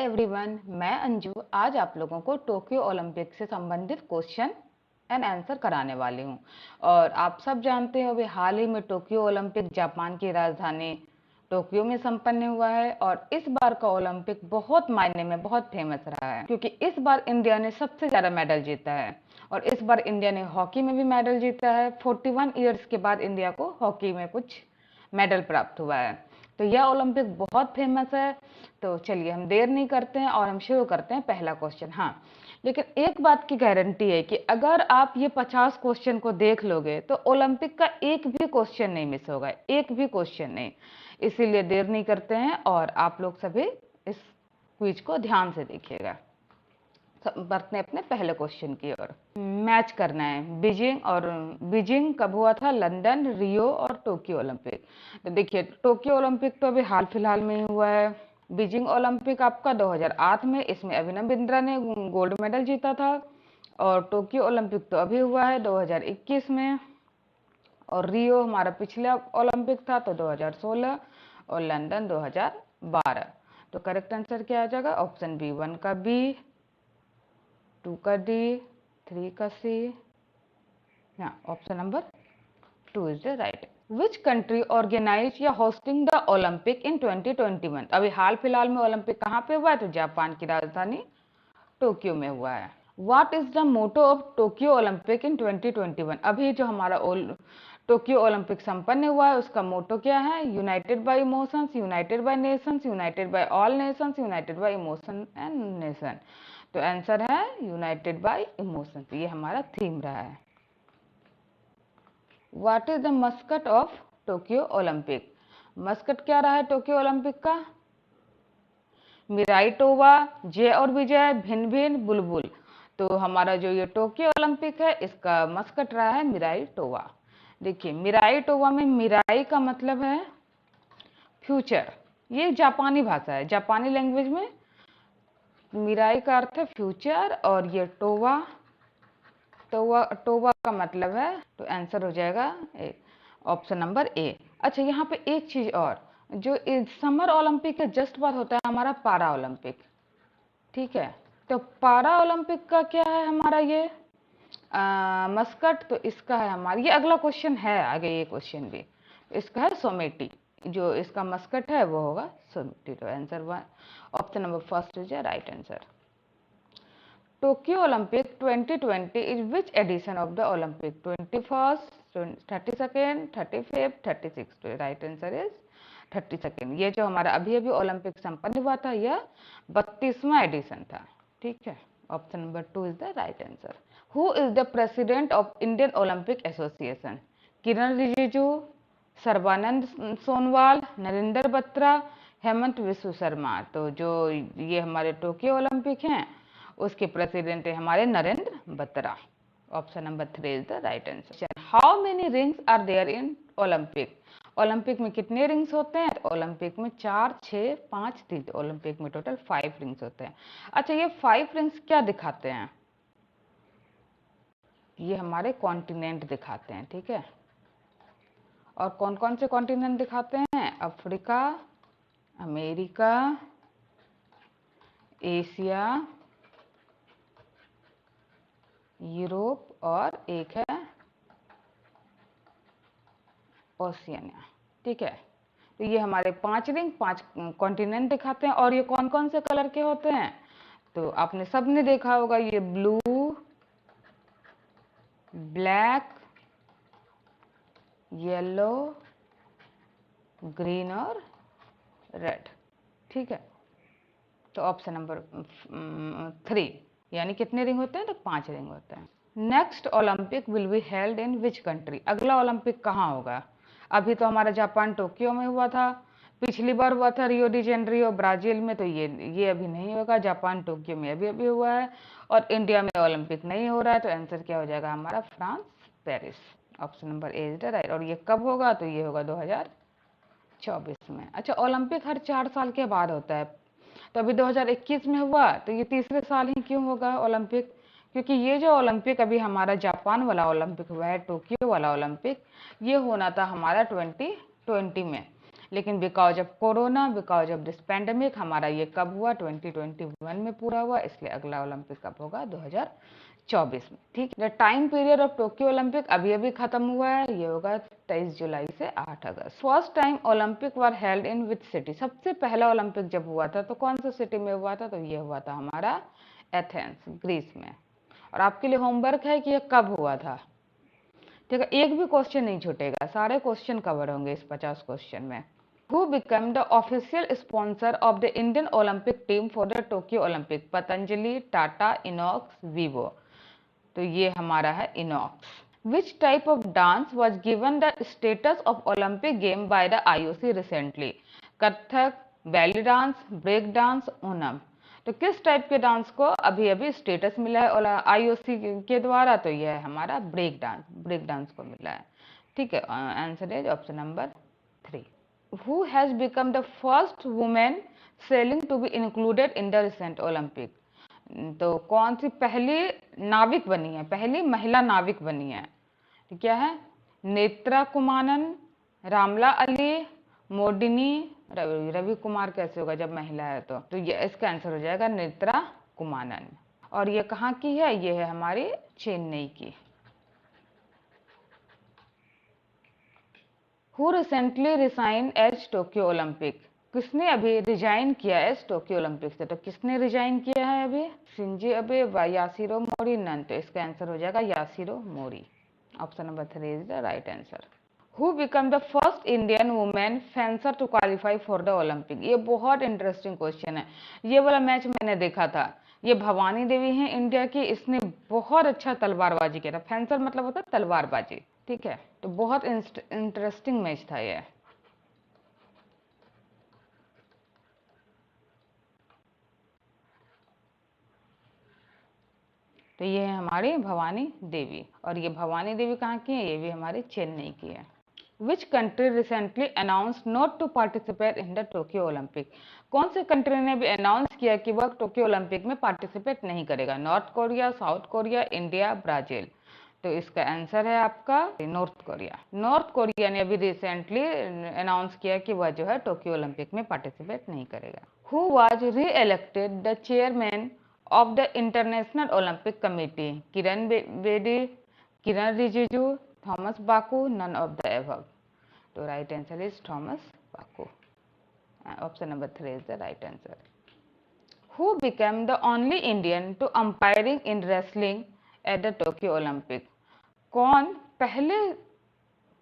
Hi everyone, मैं अंजू आज आप लोगों को टोक्यो ओलंपिक से संबंधित क्वेश्चन एंड आंसर कराने वाली हूँ। और आप सब जानते हो, अभी हाल ही में टोक्यो ओलंपिक जापान की राजधानी टोक्यो में संपन्न हुआ है। और इस बार का ओलंपिक बहुत मायने में बहुत फेमस रहा है, क्योंकि इस बार इंडिया ने सबसे ज़्यादा मेडल जीता है। और इस बार इंडिया ने हॉकी में भी मेडल जीता है। 41 ईयर्स के बाद इंडिया को हॉकी में कुछ मेडल प्राप्त हुआ है। तो यह ओलंपिक बहुत फेमस है। तो चलिए हम देर नहीं करते हैं और हम शुरू करते हैं पहला क्वेश्चन। हाँ, लेकिन एक बात की गारंटी है कि अगर आप ये 50 क्वेश्चन को देख लोगे तो ओलंपिक का एक भी क्वेश्चन नहीं मिस होगा, एक भी क्वेश्चन नहीं। इसीलिए देर नहीं करते हैं और आप लोग सभी इस क्विज को ध्यान से देखिएगा। बढ़ते हैं अपने पहले क्वेश्चन की ओर। मैच करना है बीजिंग कब हुआ था? लंदन, रियो और टोक्यो ओलंपिक। तो देखिए, टोक्यो ओलंपिक तो अभी हाल फिलहाल में ही हुआ है। बीजिंग ओलंपिक आपका 2008 में, इसमें अभिनव बिंद्रा ने गोल्ड मेडल जीता था। और टोक्यो ओलंपिक तो अभी हुआ है 2021 में। और रियो हमारा पिछला ओलंपिक था तो 2016, और लंदन 2012। तो करेक्ट आंसर क्या आ जाएगा? ऑप्शन बी, 1 का बी, 2 का डी, 3 का सी। हाँ, option number 2 is the right. Which country organise या होस्टिंग द ओलंपिक इन 2021? अभी हाल फिलहाल में ओलंपिक कहाँ पे हुआ है? तो जापान की राजधानी टोक्यो में हुआ है। What is the motto of Tokyo Olympic in 2021? अभी जो हमारा टोक्यो ओलंपिक संपन्न हुआ है उसका मोटो क्या है? United by emotions, united by nations, united by all nations, united by emotion and nation. तो आंसर है यूनाइटेड बाय इमोशंस, ये हमारा थीम रहा है। What is the mascot of Tokyo Olympic? Mascot क्या रहा है टोक्यो ओलंपिक का? मिराई टोवा, जय और विजय, भिन भिन, बुलबुल। तो हमारा जो ये टोक्यो ओलंपिक है इसका मस्कट रहा है मिराई टोवा। देखिए, मिराई टोवा में मिराई का मतलब है फ्यूचर। ये जापानी भाषा है, जापानी लैंग्वेज में मिराई का अर्थ है फ्यूचर। और ये टोवा टोवा का मतलब है, तो आंसर हो जाएगा ऑप्शन नंबर ए। अच्छा, यहाँ पे एक चीज और, जो समर ओलंपिक के जस्ट बाद होता है हमारा पारा ओलंपिक, ठीक है? तो पारा ओलंपिक का क्या है हमारा ये मस्कट? तो इसका है हमारा, ये अगला क्वेश्चन है आगे, ये क्वेश्चन भी इसका है सोमेटी। जो इसका मस्कट है वो होगा सोमेटी। तो answer 1, option number first is right answer. Tokyo Olympic 2020 is which edition of the Olympic? 21st, 32nd, 35th, 36th? तो राइट आंसर इज 32nd। ये जो हमारा अभी अभी ओलंपिक संपन्न हुआ था यह 32वां एडिशन था, ठीक है? Option number 2 is the right answer. Who is the president of Indian Olympic association? Kiran Rijiju, Sarbananda Sonowal, Narendra Batra, Hemant Biswa Sarma. तो जो ये हमारे टोक्यो ओलंपिक हैं उसके प्रेसिडेंट है हमारे Narendra Batra. Option number 3 is the right answer. How many rings are there in Olympic? Olympic में कितने रिंग्स होते हैं? तो ओलंपिक में 4, 6, 5, 3। ओलंपिक में टोटल 5 रिंग्स होते हैं। अच्छा, ये 5 रिंग्स क्या दिखाते हैं? ये हमारे कॉन्टिनेंट दिखाते हैं, ठीक है? और कौन कौन से कॉन्टिनेंट दिखाते हैं? अफ्रीका, अमेरिका, एशिया, यूरोप और एक है ओशियनिया, ठीक है? तो ये हमारे 5 रिंग, 5 कॉन्टिनेंट दिखाते हैं। और ये कौन कौन से कलर के होते हैं? तो आपने सबने देखा होगा, ये ब्लू, ब्लैक, येलो, ग्रीन और रेड, ठीक है? तो ऑप्शन नंबर 3, यानी कितने रिंग होते हैं? तो 5 रिंग होते हैं। Next Olympic will be held in which country? अगला ओलंपिक कहाँ होगा? अभी तो हमारा जापान टोक्यो में हुआ था, पिछली बार हुआ था रियो डी जेनेरियो ब्राजील में। तो ये अभी नहीं होगा, जापान टोक्यो में अभी अभी हुआ है। और इंडिया में ओलंपिक नहीं हो रहा है। तो आंसर क्या हो जाएगा हमारा? France, Paris. Option number A is the right. और ये कब होगा? तो ये होगा 2024 में। अच्छा, ओलंपिक हर 4 साल के बाद होता है। तो अभी 2021 में हुआ, तो ये तीसरे साल ही क्यों होगा ओलंपिक? क्योंकि ये जो ओलंपिक अभी हमारा जापान वाला ओलंपिक हुआ है, टोक्यो वाला ओलंपिक, ये होना था हमारा 2020 में। लेकिन because of corona, because of this pandemic हमारा ये कब हुआ, 2021 में पूरा हुआ, इसलिए अगला ओलंपिक कब होगा, 2024 में। ठीक है, the time period of Tokyo Olympic अभी अभी खत्म हुआ है, ये होगा 23 जुलाई से 8 अगस्त। First time Olympic were held in which city, सबसे पहला ओलंपिक जब हुआ था तो कौन सा सिटी में हुआ था, तो ये हुआ था हमारा एथेंस, ग्रीस में। और आपके लिए होमवर्क है कि ये कब हुआ था। ठीक है, एक भी क्वेश्चन नहीं छूटेगा, सारे क्वेश्चन कवर होंगे इस 50 क्वेश्चन में। Who became the official sponsor of the Indian Olympic team for the Tokyo Olympic? Patanjali, Tata, Inox, Vivo. तो ये हमारा है Inox. Which type of dance was given the status of Olympic game by the IOC recently? Kathak, belly dance, break dance, Onam. तो किस type के dance को अभी अभी स्टेटस मिला है आईओसी के द्वारा, तो यह है हमारा ब्रेक डांस को मिला है। ठीक है, answer is option number 3। Who has become the first woman sailing to be included in the recent Olympic? तो कौन सी पहली नाविक बनी है, पहली महिला नाविक बनी है, तो क्या है, नेत्रा कुमारन, रामला अली, मोडिनी, रवि कुमार कैसे होगा जब महिला है, तो ये इसका आंसर हो जाएगा नेत्रा कुमारन। और ये कहाँ की है, ये है हमारी चेन्नई की। Who recently resigned as Tokyo Olympic? किसने अभी रिजाइन किया एस टोक्यो ओलंपिक से, तो किसने रिजाइन किया है अभी, शिंजो अबे, यासिरो मोरी, नन। तो इसका आंसर हो जाएगा Yoshiro Mori. Option number 3 is the right answer. Who became the first Indian woman fencer to qualify for the Olympic? ये बहुत इंटरेस्टिंग क्वेश्चन है, ये वाला मैच मैंने देखा था। ये भवानी देवी हैं इंडिया की, इसने बहुत अच्छा तलवारबाजी किया था। फेंसर मतलब होता है तलवारबाजी। ठीक है, तो बहुत इंटरेस्टिंग मैच था ये। तो ये है हमारी भवानी देवी, और ये भवानी देवी कहाँ की है, ये भी हमारी चेन्नई की है। Which country recently announce not to participate in the Tokyo Olympic? कौन से कंट्री ने भी अनाउंस किया कि वह टोक्यो ओलंपिक में पार्टिसिपेट नहीं करेगा? North Korea, south Korea, India, Brazil. तो इसका आंसर है आपका नॉर्थ कोरिया। नॉर्थ कोरिया ने अभी रिसेंटली अनाउंस किया कि वह जो है टोक्यो ओलंपिक में पार्टिसिपेट नहीं करेगा। Who was re elected the chairman of the International Olympic Committee? Kiran Bedi, Kiran Rijiju, Thomas Bach, none of the above. तो right answer is Thomas Bach. Option number 3 is the right answer. Who became the only Indian to umpiring in wrestling at the Tokyo Olympic? कौन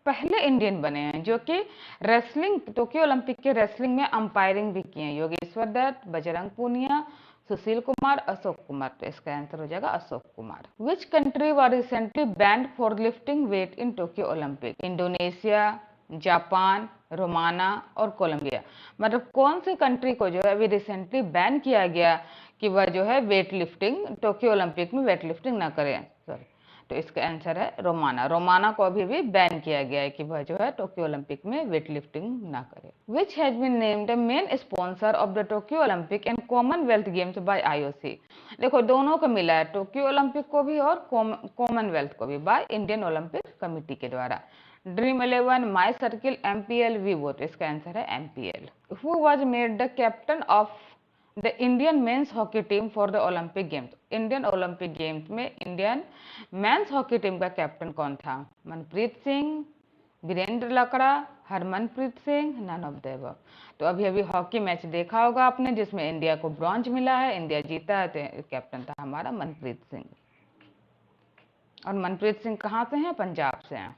पहले Indian बने हैं जो कि wrestling, Tokyo Olympic के wrestling में umpiring भी किए हैं? योगेश्वर दत्त, बजरंग पूनिया, सुशील कुमार, अशोक कुमार। तो इसका आंसर हो जाएगा Ashok Kumar. Which country were recently band for lifting wait in Tokyo Olympic? Indonesia, Japan, Romana और कोलंबिया। मतलब कौन से कंट्री को जो है अभी रिसेंटली बैन किया गया कि वह जो है वेट लिफ्टिंग, टोक्यो ओलंपिक में वेट लिफ्टिंग ना करें, सॉरी। तो इसका आंसर है रोमाना। रोमाना को अभी भी बैन किया गया है कि वह जो है टोक्यो ओलंपिक में वेट लिफ्टिंग ना करे। Which has been named main sponsor of the Tokyo Olympic and Commonwealth Games by IOC? देखो दोनों को मिला है, टोक्यो ओलंपिक को भी और कॉमनवेल्थ को भी, बाय इंडियन ओलंपिक कमेटी के द्वारा। Dream 11, My Circle, MPL, Vivo. तो इसका आंसर है MPL. Who was made the captain of the Indian men's hockey team for the Olympic games? Indian Olympic games में इंडियन मेंस हॉकी टीम का captain कौन था? Manpreet Singh, Virender Lakra, Harmanpreet Singh, none of the above. तो अभी अभी हॉकी मैच देखा होगा आपने जिसमें इंडिया को ब्रॉन्ज मिला है, इंडिया जीता है, तो कैप्टन था हमारा मनप्रीत सिंह। और मनप्रीत सिंह कहाँ से हैं? पंजाब से हैं।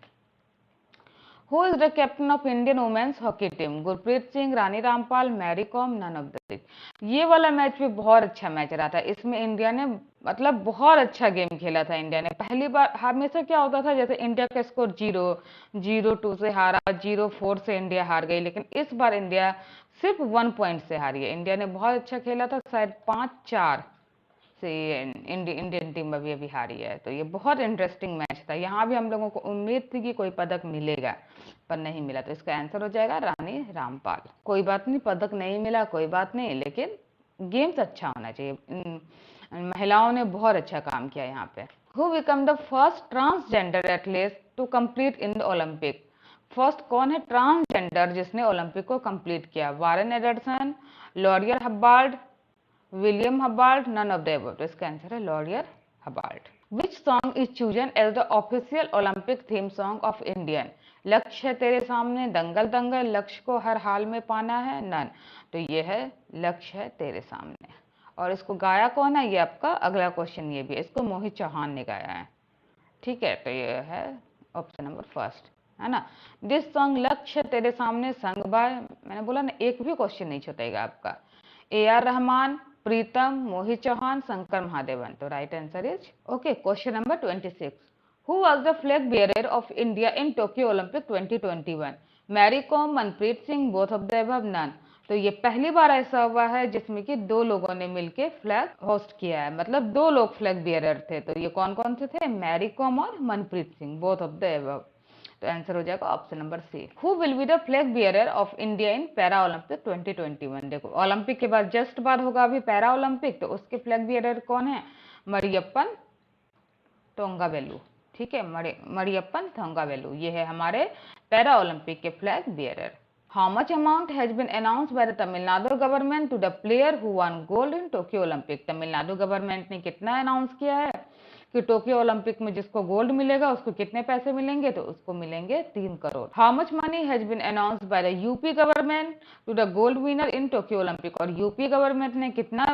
Who is the captain of Indian women's hockey team? Gurpreet Singh, Rani Rampal, Mary Kom, none of the. ये वाला मैच भी बहुत अच्छा मैच रहा था, इसमें इंडिया ने मतलब बहुत अच्छा गेम खेला था। इंडिया ने पहली बार, हमेशा क्या होता था जैसे इंडिया का स्कोर 0-2 से हारा, 0-4 से इंडिया हार गई, लेकिन इस बार इंडिया सिर्फ 1 पॉइंट से हारी है। इंडिया ने बहुत अच्छा खेला था, शायद 5-4 से इंडियन टीम अभी अभी हारी है। तो ये बहुत इंटरेस्टिंग मैच था, यहाँ भी हम लोगों को उम्मीद थी कि कोई पदक मिलेगा, पर नहीं मिला। तो इसका आंसर हो जाएगा रानी रामपाल। कोई बात नहीं, पदक नहीं मिला कोई बात नहीं, लेकिन गेम्स अच्छा होना चाहिए। महिलाओं ने बहुत अच्छा काम किया यहाँ पे। Who become the first transgender athlete to compete in the Olympic? First कौन है ट्रांसजेंडर जिसने ओलंपिक को कंप्लीट किया? Warren Adderson, Laurel Hubbard, William Hubbard, none of the above. तो इसका आंसर है Laurel Hubbard. Which song is chosen as the official Olympic theme song of Indian? लक्ष्य है तेरे सामने, दंगल दंगल, लक्ष्य को हर हाल में पाना है, नन। तो ये है लक्ष्य है तेरे सामने। और इसको गाया कौन है? ये आपका अगला क्वेश्चन ये भी है, इसको मोहित चौहान ने गाया है। ठीक है, तो ये है ऑप्शन नंबर फर्स्ट, है ना। दिस सॉन्ग लक्ष्य तेरे सामने संग बाय, मैंने बोला ना एक भी क्वेश्चन नहीं छूटेगा आपका। A R Rahman, Pritam, Mohit Chauhan, Shankar Mahadevan. तो right answer is okay. Question number 26, who was the flag bearer of India in Tokyo Olympic 2021? Mary Kom, Manpreet Singh, both of the above, none. तो ये पहली बार ऐसा हुआ है जिसमें कि दो लोगों ने मिलके फ्लैग होस्ट किया है, मतलब दो लोग फ्लैग बियरर थे। तो ये कौन कौन से थे? मैरी कॉम और Manpreet Singh, both of the above. तो आंसर हो जाएगा option number C. Who will be the flag bearer of India in para Olympic 2021? देखो ओलंपिक के बाद जस्ट बाद होगा अभी पैरा ओलंपिक, तो उसके फ्लैग बियरर कौन है? मरियप्पन टोंगावेलु। ठीक है, मरियप्पन थोंगावेलु, ये है हमारे पैरा ओलंपिक के flag bearer. How much amount has been announced by the Tamil Nadu government to the player who won gold in Tokyo Olympic? Tamil Nadu government ने कितना अनाउंस किया है कि टोक्यो ओलंपिक में जिसको गोल्ड मिलेगा उसको कितने पैसे मिलेंगे? तो उसको मिलेंगे 3 crore. How much money has been announced by the UP government to the gold winner in Tokyo Olympic? और यूपी गवर्नमेंट ने कितना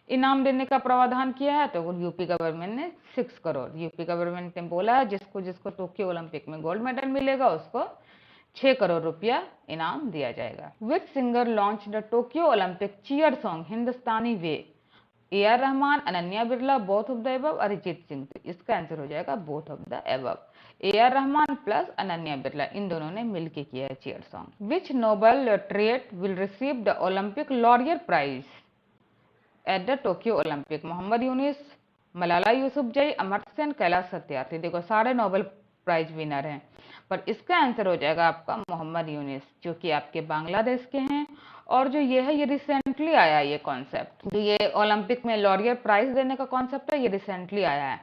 इनाम देने का प्रावधान किया है? तो यूपी गवर्नमेंट ने 6 करोड़। यूपी गवर्नमेंट ने बोला है जिसको जिसको टोक्यो ओलंपिक में गोल्ड मेडल मिलेगा उसको 6 करोड़ रुपया इनाम दिया जाएगा। Which singer launch the Tokyo Olympic cheer song Hindustani way? A R Rahman, Ananya Birla, both of the above, Arijit Singh. तो इसका आंसर हो जाएगा both of the above. A R Rahman plus Ananya Birla, इन दोनों ने मिलकर किया है cheer song. Which Nobel laureate will receive the Olympic Laurel prize eight the Tokyo Olympic? Muhammad Yunus, Malala Yousafzai, Amartya Sen, Kailash Satyarthi. देखो सारे नोबेल प्राइज विनर हैं, पर इसका आंसर हो जाएगा आपका मोहम्मद यूनिस, जो कि आपके बांग्लादेश के हैं। और जो ये है ये रिसेंटली आया है, ये कॉन्सेप्ट जो ये ओलंपिक में लॉरियर प्राइज देने का कॉन्सेप्ट है, ये रिसेंटली आया है।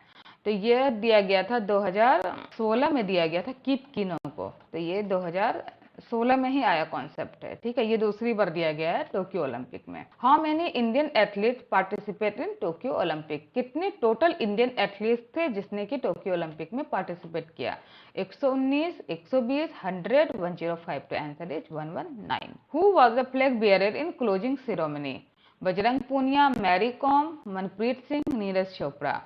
तो ये दिया गया था 2016 में दिया गया था किप किनो को। तो ये 2016 में ही आया कॉन्सेप्ट है। ठीक है, ये दूसरी बार दिया गया है टोक्यो ओलंपिक में। How many Indian athlete participate in Tokyo Olympic? कितने टोटल इंडियन एथलीट्स थे जिसने कि टोक्यो ओलंपिक में पार्टिसिपेट किया? 119, 120, 100, 105। तो answer is 119। Who was the flag bearer in closing ceremony? Bajrang Punia, Mary Kom, Manpreet Singh, Neeraj Chopra.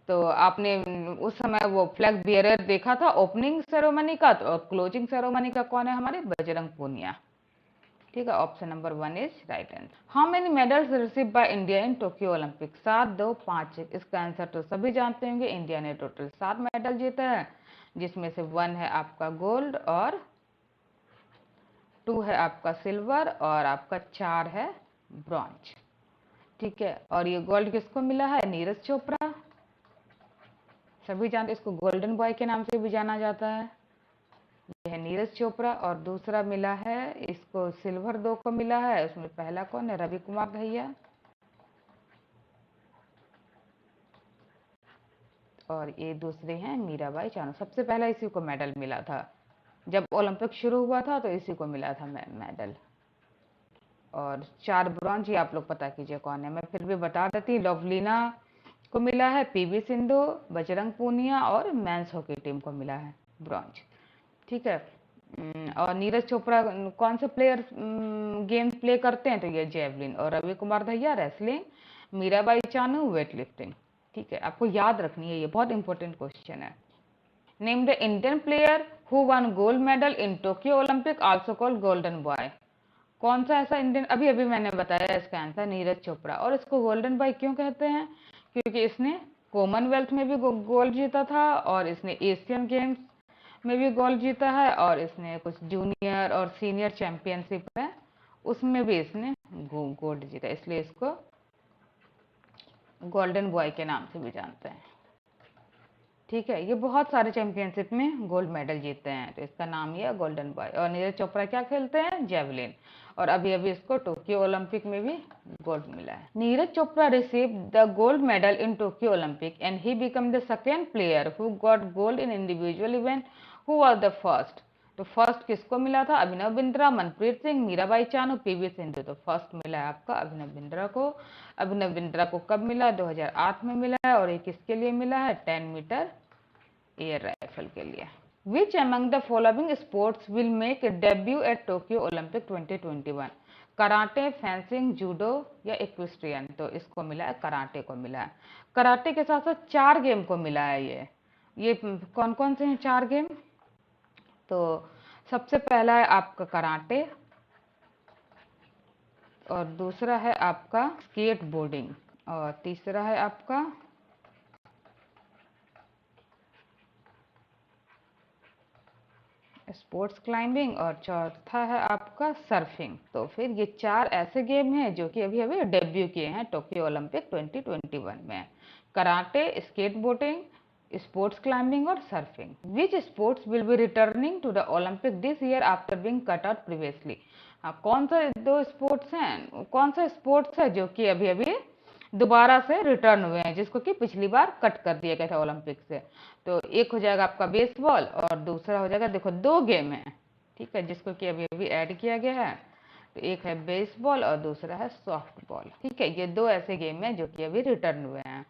तो आपने उस समय वो फ्लैग बियरर देखा था ओपनिंग सेरेमनी का, तो क्लोजिंग सेरेमनी का कौन है? हमारे बजरंग पूनिया। ठीक है, option number 1 is right answer. How many medals receive by India in Tokyo Olympic? 7, 2, 5। इसका आंसर तो सभी जानते होंगे, इंडिया ने टोटल 7 मेडल जीता है, जिसमें से 1 है आपका गोल्ड और 2 है आपका सिल्वर और आपका 4 है ब्रॉन्ज। ठीक है, और ये गोल्ड किसको मिला है? नीरज चोपड़ा, सभी जानते, इसको गोल्डन बॉय के नाम से भी जाना जाता है। ये है नीरज चोपड़ा। और दूसरा मिला है इसको सिल्वर 2 को मिला है, उसमें पहला कौन है? रवि कुमार दहिया। और ये दूसरे हैं मीराबाई चानू। सबसे पहला इसी को मेडल मिला था, जब ओलंपिक शुरू हुआ था तो इसी को मिला था मेडल। और 4 ब्रॉन्ज ही आप लोग पता कीजिए कौन है, मैं फिर भी बता देती। लवलीना को मिला है, पीवी सिंधु, बजरंग पूनिया और मेंस हॉकी टीम को मिला है ब्रॉन्ज। ठीक है, और नीरज चोपड़ा कौन से प्लेयर गेम प्ले करते हैं? तो ये जेवलिन। और Ravi Kumar Dahiya wrestling, Mirabai Chanu weight lifting. ठीक है, आपको याद रखनी है, ये बहुत इंपॉर्टेंट क्वेश्चन है। Name the Indian player who won gold medal in Tokyo Olympic also called golden boy? कौन सा ऐसा इंडियन? अभी अभी मैंने बताया इसका आंसर नीरज चोपड़ा। और इसको गोल्डन बॉय क्यों कहते हैं? क्योंकि इसने कॉमनवेल्थ में भी गोल्ड जीता था, और इसने एशियन गेम्स में भी गोल्ड जीता है, और इसने कुछ जूनियर और सीनियर चैंपियनशिप है उसमें भी इसने गोल्ड जीता, इसलिए इसको गोल्डन बॉय के नाम से भी जानते हैं। ठीक है, ये बहुत सारे चैंपियनशिप में गोल्ड मेडल जीतते हैं, तो इसका नाम ही है गोल्डन बॉय। और नीरज चोपड़ा क्या खेलते हैं? जेवलिन। और अभी अभी इसको टोक्यो ओलंपिक में भी गोल्ड मिला है। Neeraj Chopra receive the gold medal in Tokyo Olympic and he become the second player who got gold in individual event. Who was the first? तो फर्स्ट किसको मिला था? अभिनव बिंद्रा, मनप्रीत सिंह, मीराबाई चानू, पीवी सिंधु। तो फर्स्ट मिला है आपका अभिनव बिंद्रा को। अभिनव बिंद्रा को कब मिला? 2008 में मिला है। और ये किसके लिए मिला है? 10 मीटर एयर राइफल के लिए। Which among the following sports will make debut eight Tokyo Olympic 2021? Karate, fencing, judo या इक्विस्ट्रियन? तो इसको मिला है, कराटे को मिला है। कराटे के साथ साथ 4 गेम को मिला है ये कौन कौन से हैं 4 गेम? तो सबसे पहला है आपका कराटे, और दूसरा है आपका स्केट बोर्डिंग, और तीसरा है आपका स्पोर्ट्स क्लाइंबिंग, और चौथा है आपका सर्फिंग। तो फिर ये 4 ऐसे गेम हैं जो कि अभी अभी डेब्यू किए हैं टोक्यो ओलंपिक 2021 में। Karate, skateboarding, sports climbing और surfing. Which sports will be returning to the Olympic this year after being cut out previously? कौन सा 2 स्पोर्ट्स हैं, कौन सा स्पोर्ट्स है जो कि अभी अभी दोबारा से रिटर्न हुए हैं, जिसको कि पिछली बार कट कर दिया गया था ओलंपिक से? तो एक हो जाएगा आपका बेसबॉल, और दूसरा हो जाएगा, देखो 2 गेम है, ठीक है, जिसको कि अभी अभी ऐड किया गया है। तो एक है बेसबॉल और दूसरा है सॉफ्टबॉल, ठीक है। ये 2 ऐसे गेम हैं जो कि अभी रिटर्न हुए हैं।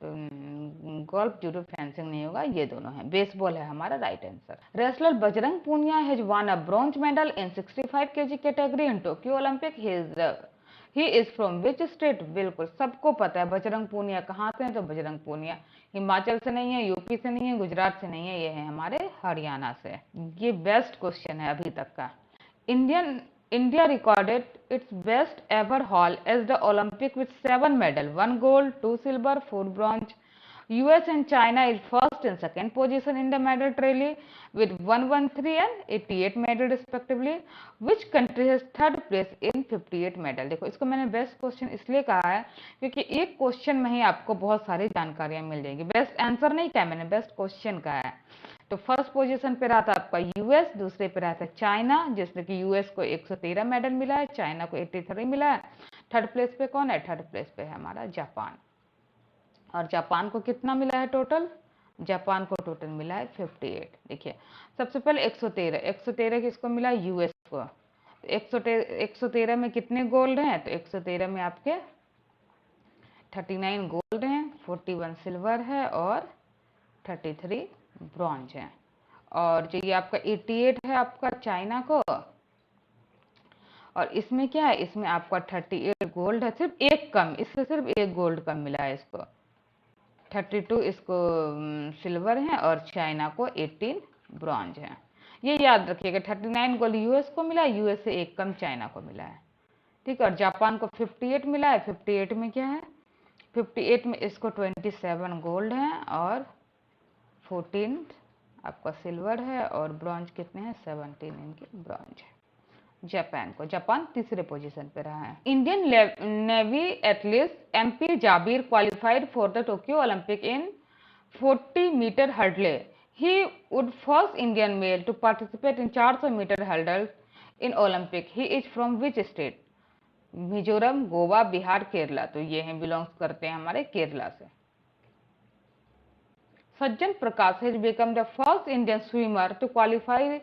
गोल्फ, जूडो, फेंसिंग नहीं होगा, ये दोनों हैं। बेसबॉल है हमारा right answer. Wrestler Bajrang Punia has won a bronze medal in 65 kg category in Tokyo Olympic. He is from which state? बिल्कुल सबको पता है बजरंग पूनिया कहाँ से है। तो बजरंग पूनिया हिमाचल से नहीं है, यूपी से नहीं है, गुजरात से नहीं है, ये है हमारे हरियाणा से। ये बेस्ट क्वेश्चन है अभी तक का। India recorded its best ever haul as the Olympic with 7 medals, 1 gold, 2 silver, 4 bronze. US and China is first and second position in the medal tally with 113 and 88 medal respectively. Which country has third place in 58 medal? देखो इसको मैंने best question इसलिए कहा है क्योंकि एक question में ही आपको बहुत सारी जानकारियां मिल जाएंगी। बेस्ट आंसर नहीं कहा मैंने, बेस्ट क्वेश्चन कहा है। तो फर्स्ट पोजीशन पे रहा था आपका यूएस, दूसरे पे रहा था चाइना, जिसमें कि यूएस को 113 मेडल मिला है, चाइना को 83 मिला है। थर्ड प्लेस पे कौन है? थर्ड प्लेस पे है हमारा जापान। और जापान को कितना मिला है टोटल? जापान को टोटल मिला है 58। देखिए सबसे पहले 113 किसको मिला? यूएस को। तो 113 में कितने गोल्ड हैं? तो 113 में आपके 39 गोल्ड हैं, 41 सिल्वर है और 33 ब्रॉन्ज है। और जो ये आपका 88 है आपका चाइना को, और इसमें क्या है? इसमें आपका 38 गोल्ड है, सिर्फ एक कम, इससे सिर्फ एक गोल्ड कम मिला है इसको। 32 इसको सिल्वर है और चाइना को 18 ब्रॉन्ज है। ये याद रखिएगा, 39 गोल्ड यूएस को मिला, यूएस से एक कम चाइना को मिला है, ठीक है। और जापान को 58 मिला है। 58 में क्या है? 58 में इसको 27 गोल्ड है और 14 आपका सिल्वर है, और ब्रॉन्ज कितने हैं? 17 इनके ब्रॉन्ज है। जापान तीसरे पोजीशन पे रहा है। Indian Navy athlete MP Jabir qualified for the Tokyo Olympic in 40 metre hurdle. He would first Indian male to participate in 400 metre hurdle in Olympic. He is from which state? Mizoram, Goa, Bihar, Kerala. तो ये हैं, belongs करते हैं हमारे केरला से। Sajan Prakash has become the first Indian swimmer to qualify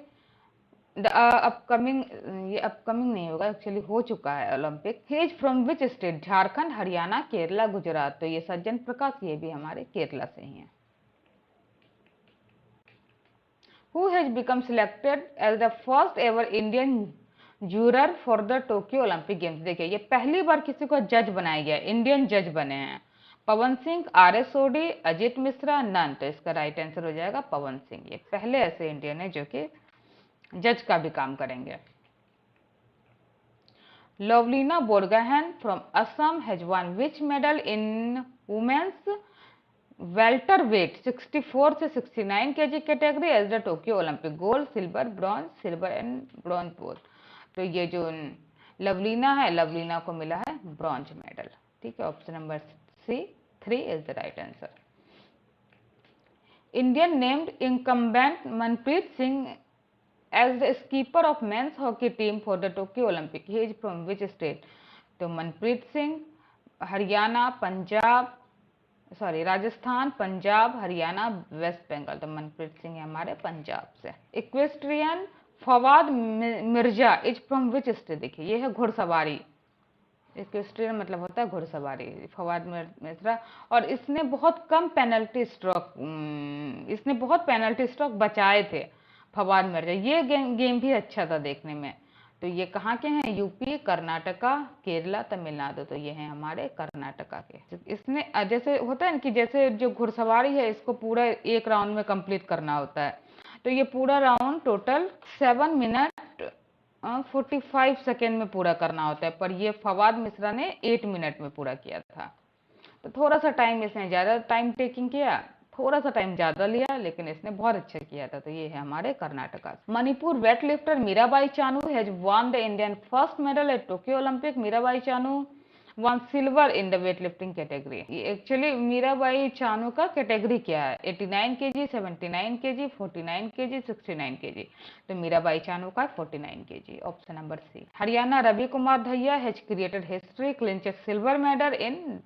the upcoming, ये upcoming नहीं होगा, एक्चुअली हो चुका है Olympic. He is from which state? Jharkhand, Haryana, Kerala, Gujarat. तो ये सज्जन प्रकाश ये भी हमारे केरला से ही हैं। Who has become selected as the first ever Indian juror for the Tokyo Olympic Games? देखिए ये पहली बार किसी को जज बनाया गया, इंडियन जज बने हैं। पवन सिंह, आर एस सोडी, अजित मिश्रा, नन। तो इसका राइट आंसर हो जाएगा पवन सिंह। ये पहले ऐसे इंडियन है जो कि जज का भी काम करेंगे। Lovlina Borgohain from Assam has won which medal in women's welter weight 64 से 69 kg category as the Tokyo Olympic? Gold, silver, bronze, silver and bronze both. तो ये जो लवलीना है, लवलीना को मिला है ब्रॉन्ज मेडल, ठीक है। Option number C 3 is the right answer. Indian named incumbent Manpreet Singh as the skipper of men's hockey team for the Tokyo Olympic. He is from which state? तो मनप्रीत सिंह हरियाणा, पंजाब, सॉरी राजस्थान, पंजाब, हरियाणा, वेस्ट बंगाल। तो मनप्रीत सिंह है हमारे पंजाब से। Equestrian Fawad Mirza is from which state, देखिए ये है घुड़सवारी, equestrian मतलब होता है घुड़सवारी, फवाद मिर्जा। और इसने बहुत कम पेनल्टी स्ट्रोक, इसने बहुत पेनल्टी स्ट्रोक बचाए थे फवाद मिर्जा। ये गेम भी अच्छा था देखने में। तो ये कहाँ के हैं? यूपी, कर्नाटका, केरला, तमिलनाडु। तो ये हैं हमारे कर्नाटका के। इसने जैसे होता है ना कि जैसे जो घुड़सवारी है इसको पूरा एक राउंड में कंप्लीट करना होता है, तो ये पूरा राउंड टोटल 7 मिनट 45 सेकेंड में पूरा करना होता है, पर ये फवाद मिश्रा ने 8 मिनट में पूरा किया था। तो थोड़ा सा टाइम, इसने ज़्यादा टाइम टेकिंग किया, थोड़ा सा टाइम ज़्यादा लिया, लेकिन इसने बहुत अच्छा किया था। तो ये है हमारे Karnataka. Manipur weight lifter Mirabai Chanu has won the Indian first medal at Tokyo Olympic. Mirabai Chanu one silver in the weight lifting category. Actually Mirabai Chanu का कैटेगरी क्या है? 89 केजी, 79 केजी, 49 केजी, 69 केजी। तो मीराबाई चानू का 49 kg, option number C. Haryana Ravi Kumar Dahiya has created history clinch silver medal in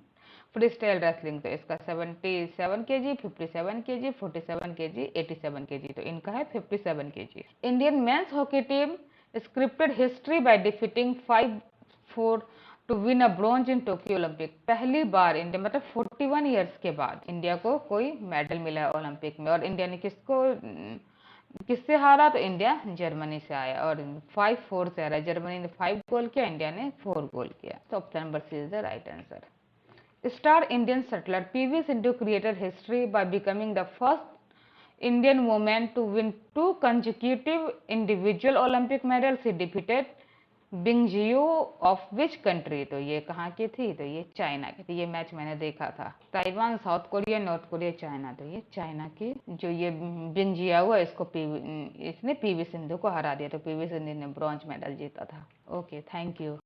free style wrestling. तो इसका 77 KG, 57 KG, 47 KG, 87 KG. तो इनका है 57 kg. Indian men's hockey team scripted history by defeating 5-4 to win a bronze in Tokyo Olympic. पहली बार India, मतलब 41 years के बाद इंडिया को कोई मेडल मिला है ओलंपिक में। और इंडिया ने किससे हारा? तो इंडिया जर्मनी से आया और 5-4 से हारा। जर्मनी ने 5 गोल किया, इंडिया ने 4 गोल किया। तो option number C is the right answer. Star Indian settler PV Sindhu created history by becoming the first Indian woman to win 2 consecutive individual Olympic medals. She defeated Bingjiao of which country. तो ये कहाँ की थी? तो ये China की थी। ये मैच मैंने देखा था। Taiwan, south Korea, north Korea, China. तो ये चाइना की जो ये बिंगजियाओ है, इसने पीवी सिंधु को हरा दिया। तो पीवी सिंधु ने ब्रॉन्ज मेडल जीता था। Okay, thank you.